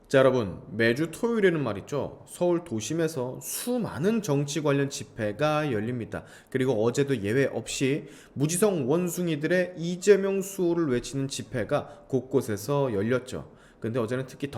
자, 여러분, 매주 토요일에는 말이죠, 서울 도심에서 수많은 정치 관련 집회가 열립니다. 그리고 어제도 예외 없이 무지성 원숭이들의 이재명 수호를 외치는 집회가 곳곳에서 열렸죠. 근데 어제는 특히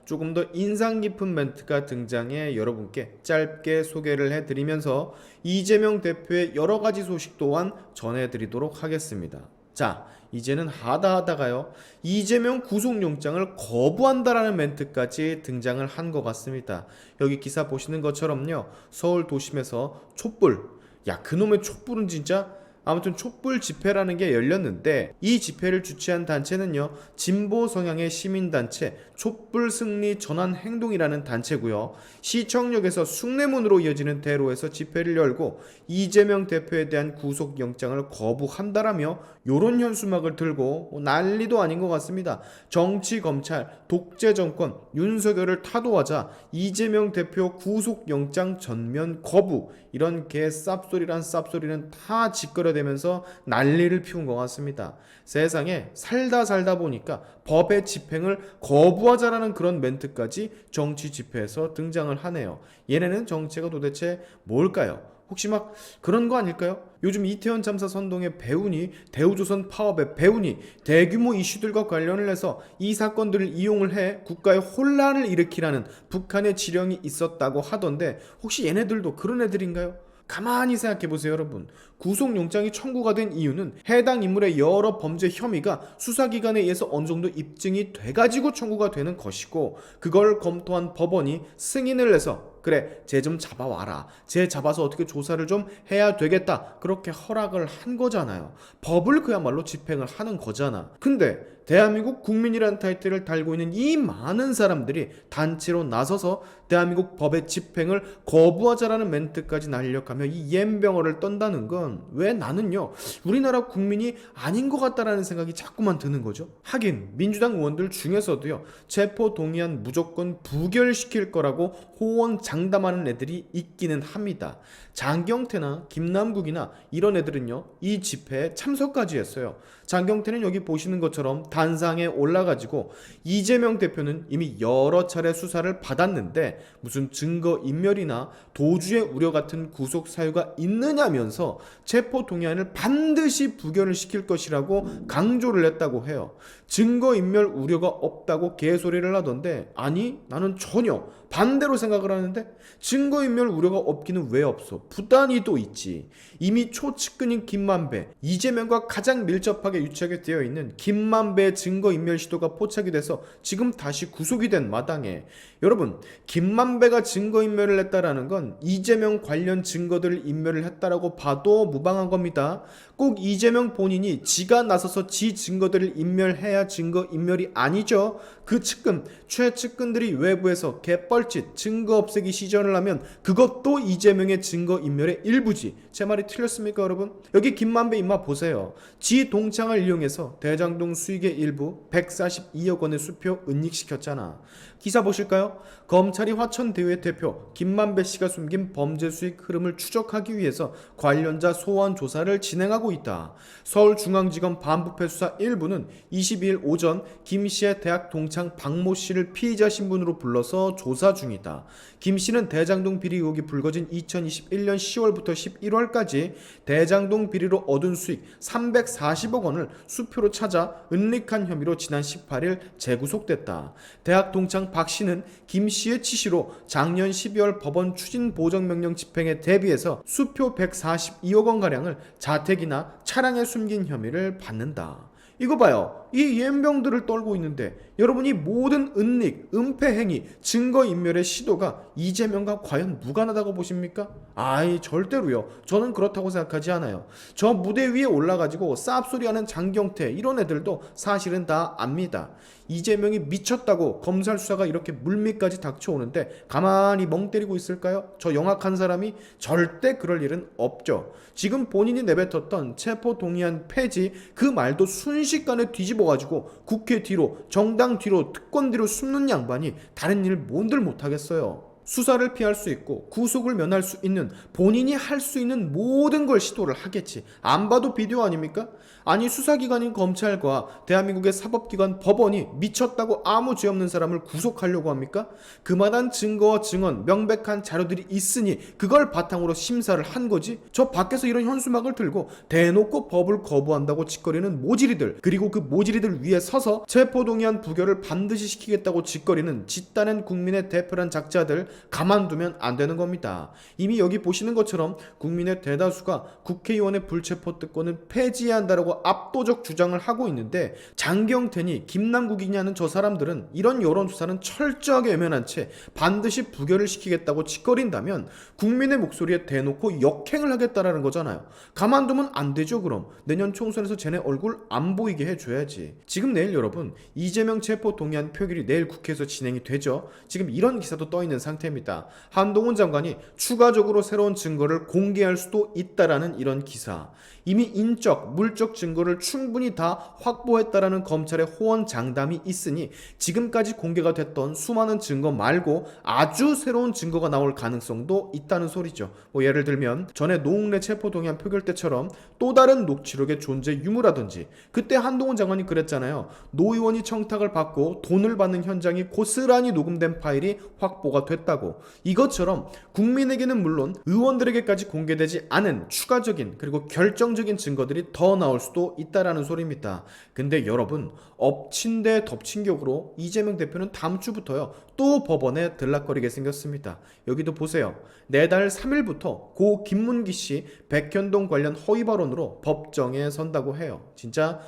조금 더 인상 깊은 멘트가 등장해 여러분께 짧게 소개를 해드리면서 이재명 대표의 여러 가지 소식 또한 전해드리도록 하겠습니다. 자, 이제는 하다하다가요, 이재명 구속영장을 거부한다라는 멘트까지 등장을 한 것 같습니다. 여기 기사 보시는 것처럼요, 서울 도심에서 촛불, 야 그놈의 촛불은 진짜, 아무튼 촛불 집회라는 게 열렸는데, 이 집회를 주최한 단체는요, 진보 성향의 시민단체 촛불 승리 전환 행동이라는 단체고요. 시청역에서 숭례문으로 이어지는 대로에서 집회를 열고 이재명 대표에 대한 구속영장을 거부한다라며 요런 현수막을 들고 난리도 아닌 것 같습니다. 정치 검찰 독재 정권 윤석열을 타도하자 이재명 대표 구속영장 전면 거부, 이런 개 쌉소리란 쌉소리는 다 짓거려대면서 난리를 피운 것 같습니다. 세상에 살다 보니까 법의 집행을 거부하자라는 그런 멘트까지 정치 집회에서 등장을 하네요. 얘네는 정체가 도대체 뭘까요? 혹시 막 그런 거 아닐까요? 요즘 이태원 참사 선동의 배우니, 대우조선 파업의 배우니, 대규모 이슈들과 관련을 해서 이 사건들을 이용을 해 국가의 혼란을 일으키라는 북한의 지령이 있었다고 하던데, 혹시 얘네들도 그런 애들인가요? 가만히 생각해보세요, 여러분. 구속영장이 청구가 된 이유는 해당 인물의 여러 범죄 혐의가 수사기관에 의해서 어느 정도 입증이 돼가지고 청구가 되는 것이고, 그걸 검토한 법원이 승인을 해서 그래, 쟤 좀 잡아와라, 쟤 잡아서 어떻게 조사를 좀 해야 되겠다, 그렇게 허락을 한 거잖아요. 법을 그야말로 집행을 하는 거잖아. 근데 대한민국 국민이라는 타이틀을 달고 있는 이 많은 사람들이 단체로 나서서 대한민국 법의 집행을 거부하자라는 멘트까지 날려가며 이 옌병어를 떤다는 건, 왜 나는요, 우리나라 국민이 아닌 것 같다라는 생각이 자꾸만 드는 거죠. 하긴 민주당 의원들 중에서도요, 체포 동의안 무조건 부결시킬 거라고 호언장담하는 애들이 있기는 합니다. 장경태나 김남국이나 이런 애들은요, 이 집회에 참석까지 했어요. 장경태는 여기 보시는 것처럼 단상에 올라가지고 이재명 대표는 이미 여러 차례 수사를 받았는데 무슨 증거인멸이나 도주의 우려 같은 구속 사유가 있느냐면서 체포 동의안을 반드시 부결을 시킬 것이라고 강조를 했다고 해요. 증거인멸 우려가 없다고 개소리를 하던데, 아니 나는 전혀 반대로 생각을 하는데, 증거인멸 우려가 없기는 왜 없어? 부단히 또 있지. 이미 초측근인 김만배, 이재명과 가장 밀접하게 유착이 되어 있는 김만배의 증거인멸 시도가 포착이 돼서 지금 다시 구속이 된 마당에, 여러분, 김만배가 증거인멸을 했다라는 건 이재명 관련 증거들을 인멸을 했다라고 봐도 무방한 겁니다. 꼭 이재명 본인이 지가 나서서 지 증거들을 인멸해야 증거인멸이 아니죠. 그 측근, 최측근들이 외부에서 개뻘짓 증거 없애기 시전을 하면 그것도 이재명의 증거인멸의 일부지. 제 말이 틀렸습니까, 여러분? 여기 김만배 임마 보세요. 지 동창을 이용해서 대장동 수익의 일부 142억 원의 수표 은닉시켰잖아. 기사 보실까요? 검찰이 화천대유의 대표 김만배 씨가 숨긴 범죄 수익 흐름을 추적하기 위해서 관련자 소환 조사를 진행하고 있다. 서울중앙지검 반부패 수사 1부는 22일 오전 김 씨의 대학 동창 박모 씨를 피의자 신분으로 불러서 조사 중이다. 김 씨는 대장동 비리 의혹이 불거진 2021년 10월부터 11월까지 대장동 비리로 얻은 수익 340억 원을 수표로 찾아 은닉한 혐의로 지난 18일 재구속됐다. 대학 동창 박 씨는 김 씨의 지시로 작년 12월 법원 추진 보정명령 집행에 대비해서 수표 142억 원가량을 자택이나 차량에 숨긴 혐의를 받는다. 이거 봐요. 이 옌병들을 떨고 있는데 여러분이 모든 은닉, 은폐 행위, 증거인멸의 시도가 이재명과 과연 무관하다고 보십니까? 아이, 절대로요. 저는 그렇다고 생각하지 않아요. 저 무대 위에 올라가지고 쌉소리하는 장경태 이런 애들도 사실은 다 압니다. 이재명이 미쳤다고 검찰 수사가 이렇게 물밑까지 닥쳐오는데 가만히 멍 때리고 있을까요? 저 영악한 사람이 절대 그럴 일은 없죠. 지금 본인이 내뱉었던 체포 동의안 폐지 그 말도 순식간에 뒤집어가지고 국회 뒤로, 정당 뒤로, 특권 뒤로 숨는 양반이 다른 일 뭔들 못하겠어요. 수사를 피할 수 있고 구속을 면할 수 있는, 본인이 할 수 있는 모든 걸 시도를 하겠지. 안 봐도 비디오 아닙니까? 아니, 수사기관인 검찰과 대한민국의 사법기관 법원이 미쳤다고 아무 죄 없는 사람을 구속하려고 합니까? 그만한 증거와 증언, 명백한 자료들이 있으니 그걸 바탕으로 심사를 한 거지. 저 밖에서 이런 현수막을 들고 대놓고 법을 거부한다고 짓거리는 모지리들, 그리고 그 모지리들 위에 서서 체포동의안 부결을 반드시 시키겠다고 짓거리는 짓다는 국민의 대표란 작자들 가만두면 안 되는 겁니다. 이미 여기 보시는 것처럼 국민의 대다수가 국회의원의 불체포 특권을 폐지해야 한다라고 압도적 주장을 하고 있는데, 장경태니 김남국이냐는 저 사람들은 이런 여론조사는 철저하게 외면한 채 반드시 부결을 시키겠다고 짓거린다면 국민의 목소리에 대놓고 역행을 하겠다라는 거잖아요. 가만두면 안 되죠. 그럼 내년 총선에서 쟤네 얼굴 안 보이게 해줘야지. 지금 내일 여러분 이재명 체포 동의안 표결이 내일 국회에서 진행이 되죠. 지금 이런 기사도 떠있는 상태입니다. 한동훈 장관이 추가적으로 새로운 증거를 공개할 수도 있다라는 이런 기사. 이미 인적, 물적 증거를 충분히 다 확보했다라는 검찰의 호언장담이 있으니 지금까지 공개가 됐던 수많은 증거 말고 아주 새로운 증거가 나올 가능성도 있다는 소리죠. 예를 들면 전에 노웅래 체포동의안 표결 때처럼 또 다른 녹취록의 존재 유무라든지, 그때 한동훈 장관이 그랬잖아요. 노 의원이 청탁을 받고 돈을 받는 현장이 고스란히 녹음된 파일이 확보가 됐다고. 이것처럼 국민에게는 물론 의원들에게까지 공개되지 않은 추가적인 그리고 결정적인 증거들이 더 나올 수도 있다라는 소리입니다. 근데 여러분, 엎친 데 덮친 격으로 이재명 대표는 다음 주부터요 또 법원에 들락거리게 생겼습니다. 여기도 보세요. 내달 3일부터 고 김문기 씨 백현동 관련 허위 발언으로 법정에 선다고 해요. 진짜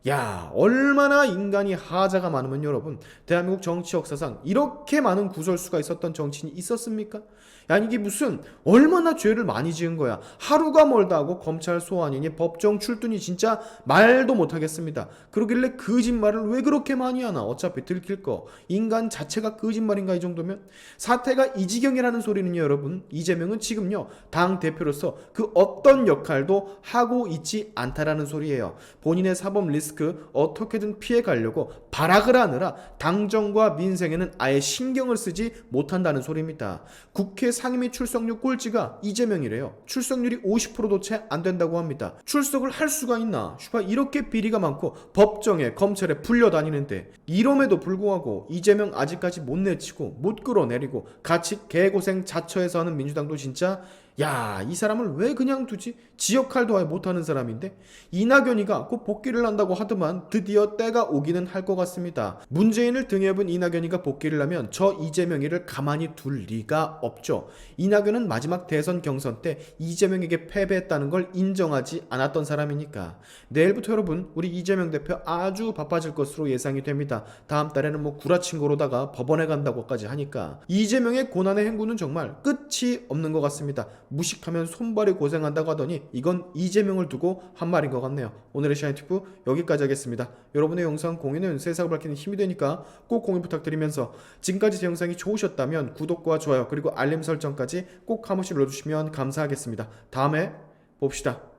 야, 얼마나 인간이 하자가 많으면 여러분, 대한민국 정치 역사상 이렇게 많은 구설수가 있었던 정치인이 있었습니까? 야, 이게 무슨 얼마나 죄를 많이 지은 거야. 하루가 멀다 하고 검찰 소환이니 법정 출두니 진짜 말도 못하겠습니다. 그러길래 거짓말을 왜 그렇게 많이 하나. 어차피 들킬 거. 인간 자체가 거짓말인가 이 정도면? 사태가 이 지경이라는 소리는요 여러분, 이재명은 지금요 당대표로서 그 어떤 역할도 하고 있지 않다라는 소리예요. 본인의 사법 리스크 어떻게든 피해가려고 발악을 하느라 당정과 민생에는 아예 신경을 쓰지 못한다는 소리입니다. 국회 상임위 출석률 꼴찌가 이재명이래요. 출석률이 50%도 채 안 된다고 합니다. 출석을 할 수가 있나? 슈파 이렇게 비리가 많고 법정에 검찰에 불려다니는데, 이럼에도 불구하고 이재명 아직까지 못 내치고 못 끌어내리고 같이 개고생 자처해서 하는 민주당도 진짜 야, 이 사람을 왜 그냥 두지? 지 역할도 아예 못하는 사람인데. 이낙연이가 곧 복귀를 한다고 하더만 드디어 때가 오기는 할 것 같습니다. 문재인을 등에 업은 이낙연이가 복귀를 하면 저 이재명이를 가만히 둘 리가 없죠. 이낙연은 마지막 대선 경선 때 이재명에게 패배했다는 걸 인정하지 않았던 사람이니까. 내일부터 여러분 우리 이재명 대표 아주 바빠질 것으로 예상이 됩니다. 다음 달에는 뭐 구라친 거로다가 법원에 간다고까지 하니까 이재명의 고난의 행군은 정말 끝이 없는 것 같습니다. 무식하면 손발이 고생한다고 하더니 이건 이재명을 두고 한 말인 것 같네요. 오늘의 샤인티프 여기까지 하겠습니다. 여러분의 영상 공유는 세상을 밝히는 힘이 되니까 꼭 공유 부탁드리면서, 지금까지 제 영상이 좋으셨다면 구독과 좋아요 그리고 알림 설정까지 꼭 한 번씩 눌러주시면 감사하겠습니다. 다음에 봅시다.